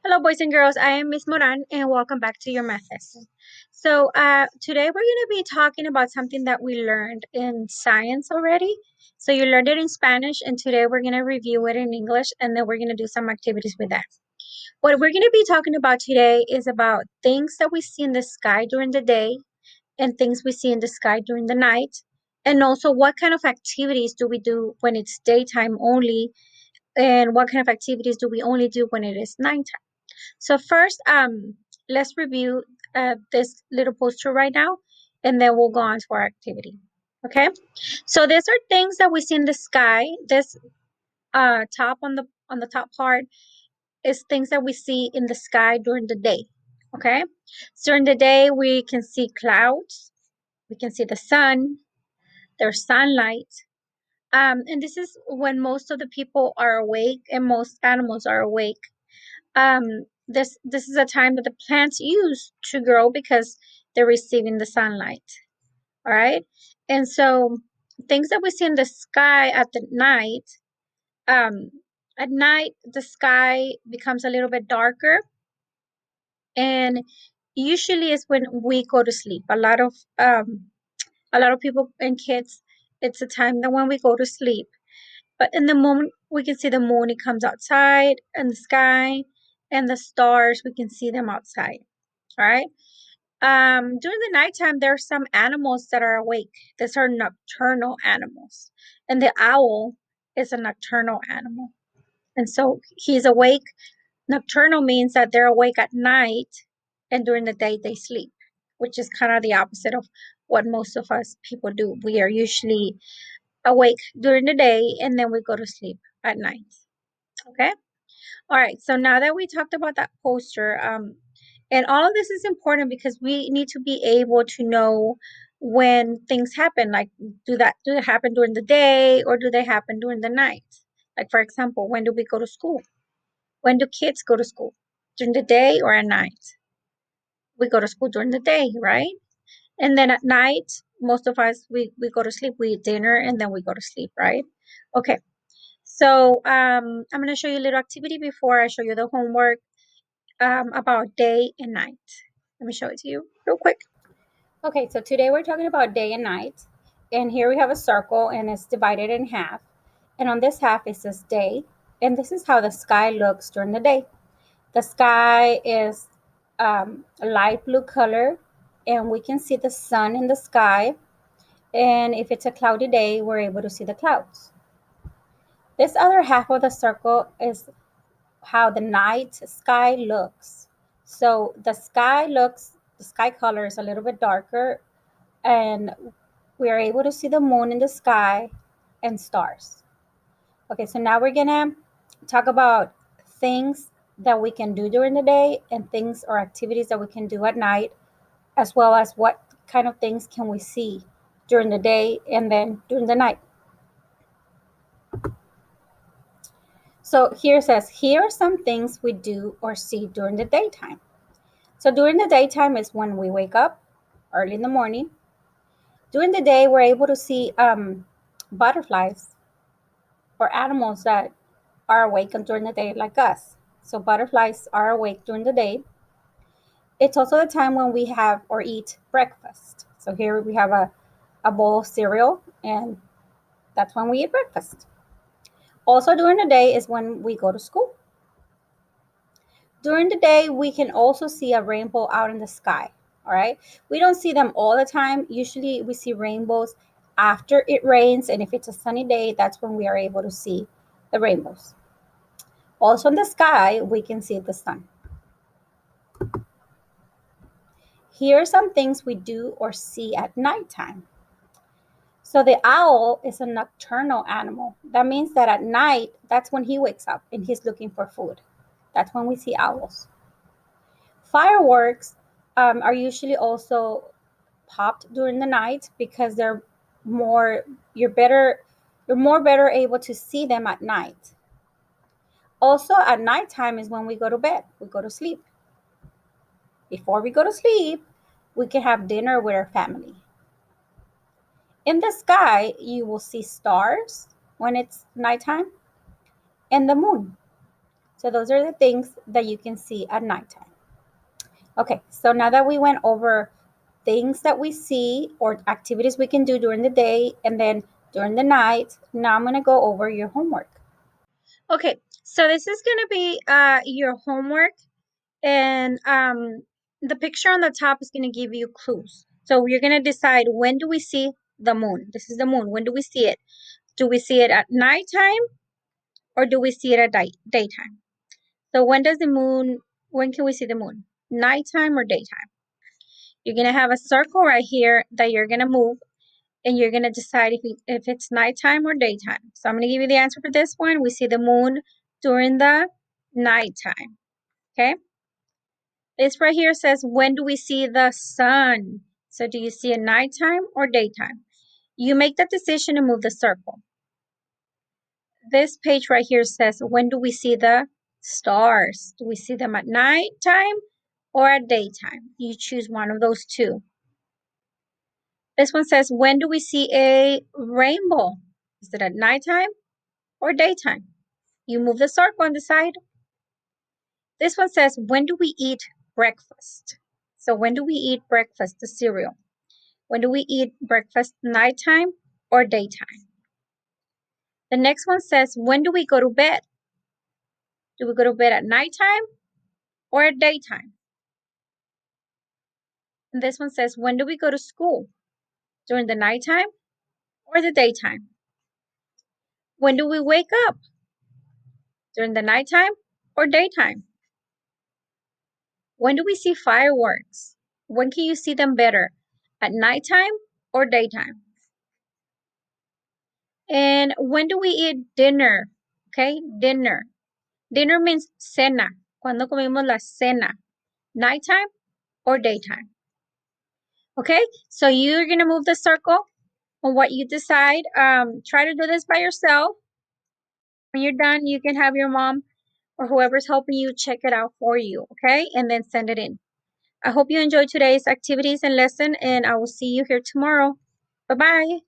Hello, boys and girls. I am Miss Moran, and welcome back to your math lesson. Today we're going to be talking about something that we learned in science already. So, you learned it in Spanish, and today we're going to review it in English, and then we're going to do some activities with that. What we're going to be talking about today is about things that we see in the sky during the day and things we see in the sky during the night, and also what kind of activities do we do when it's daytime only, and what kind of activities do we only do when it is nighttime. So first, let's review this little poster right now, and then we'll go on to our activity. Okay. So these are things that we see in the sky. This top on the top part is things that we see in the sky during the day. Okay. So during the day, we can see clouds. We can see the sun. There's sunlight. And this is when most of the people are awake and most animals are awake. This is a time that the plants use to grow because they're receiving the sunlight. All right. And so things that we see in the sky um at night the sky becomes a little bit darker, and usually is when we go to sleep. A lot of people and kids, it's a time that when we go to sleep. But in the moment we can see the moon, it comes outside and the sky, and the stars, we can see them outside. All right. During the nighttime, there are some animals that are awake. These are nocturnal animals. And the owl is a nocturnal animal. And so he's awake. Nocturnal means that they're awake at night, and during the day they sleep, which is kind of the opposite of what most of us people do. We are usually awake during the day and then we go to sleep at night. Okay. All right, so now that we talked about that poster, and all of this is important because we need to be able to know when things happen. Like, do they happen during the day or do they happen during the night? Like, for example, when do we go to school? When do kids go to school? During the day or at night? We go to school during the day, right? And then at night, most of us we go to sleep. We eat dinner and then we go to sleep, right? Okay. So I'm gonna show you a little activity before I show you the homework about day and night. Let me show it to you real quick. Okay, so today we're talking about day and night. And here we have a circle and it's divided in half. And on this half it says day. And this is how the sky looks during the day. The sky is a light blue color, and we can see the sun in the sky. And if it's a cloudy day, we're able to see the clouds. This other half of the circle is how the night sky looks. So the sky color is a little bit darker, and we are able to see the moon in the sky and stars. Okay, so now we're gonna talk about things that we can do during the day and things or activities that we can do at night, as well as what kind of things can we see during the day and then during the night. So here it says, here are some things we do or see during the daytime. So during the daytime is when we wake up early in the morning. During the day, we're able to see butterflies or animals that are awake during the day, like us. So butterflies are awake during the day. It's also the time when we have or eat breakfast. So here we have a bowl of cereal, and that's when we eat breakfast. Also during the day is when we go to school. During the day, we can also see a rainbow out in the sky. All right. We don't see them all the time. Usually we see rainbows after it rains. And if it's a sunny day, that's when we are able to see the rainbows. Also in the sky, we can see the sun. Here are some things we do or see at nighttime. So the owl is a nocturnal animal. That means that at night, that's when he wakes up and he's looking for food. That's when we see owls. Fireworks are usually also popped during the night because they're more you're more better able to see them at night. Also at nighttime is when we go to bed, we go to sleep. Before we go to sleep, we can have dinner with our family. In the sky, you will see stars when it's nighttime and the moon. So those are the things that you can see at nighttime. Okay, so now that we went over things that we see or activities we can do during the day and then during the night, now I'm going to go over your homework. Okay, so this is going to be your homework, and the picture on the top is going to give you clues. So you're going to decide, when do we see the moon? This is the moon. When do we see it? Do we see it at nighttime or do we see it at daytime? So when can we see the moon? Nighttime or daytime? You're going to have a circle right here that you're going to move, and you're going to decide if it's nighttime or daytime. So I'm going to give you the answer for this one. We see the moon during the nighttime. Okay? This right here says, when do we see the sun? So do you see it nighttime or daytime? You make that decision and move the circle. This page right here says, when do we see the stars? Do we see them at nighttime or at daytime? You choose one of those two. This one says, when do we see a rainbow? Is it at nighttime or daytime? You move the circle on the side. This one says, when do we eat breakfast? So when do we eat breakfast, the cereal? When do we eat breakfast, nighttime or daytime? The next one says, when do we go to bed? Do we go to bed at nighttime or at daytime? And this one says, when do we go to school? During the nighttime or the daytime? When do we wake up? During the nighttime or daytime? When do we see fireworks? When can you see them better? At nighttime or daytime? And when do we eat dinner? Okay, dinner. Dinner means cena. Cuando comemos la cena? Nighttime or daytime? Okay, so you're gonna move the circle on what you decide. Try to do this by yourself. When you're done, you can have your mom or whoever's helping you check it out for you, okay? And then send it in. I hope you enjoyed today's activities and lesson, and I will see you here tomorrow. Bye-bye.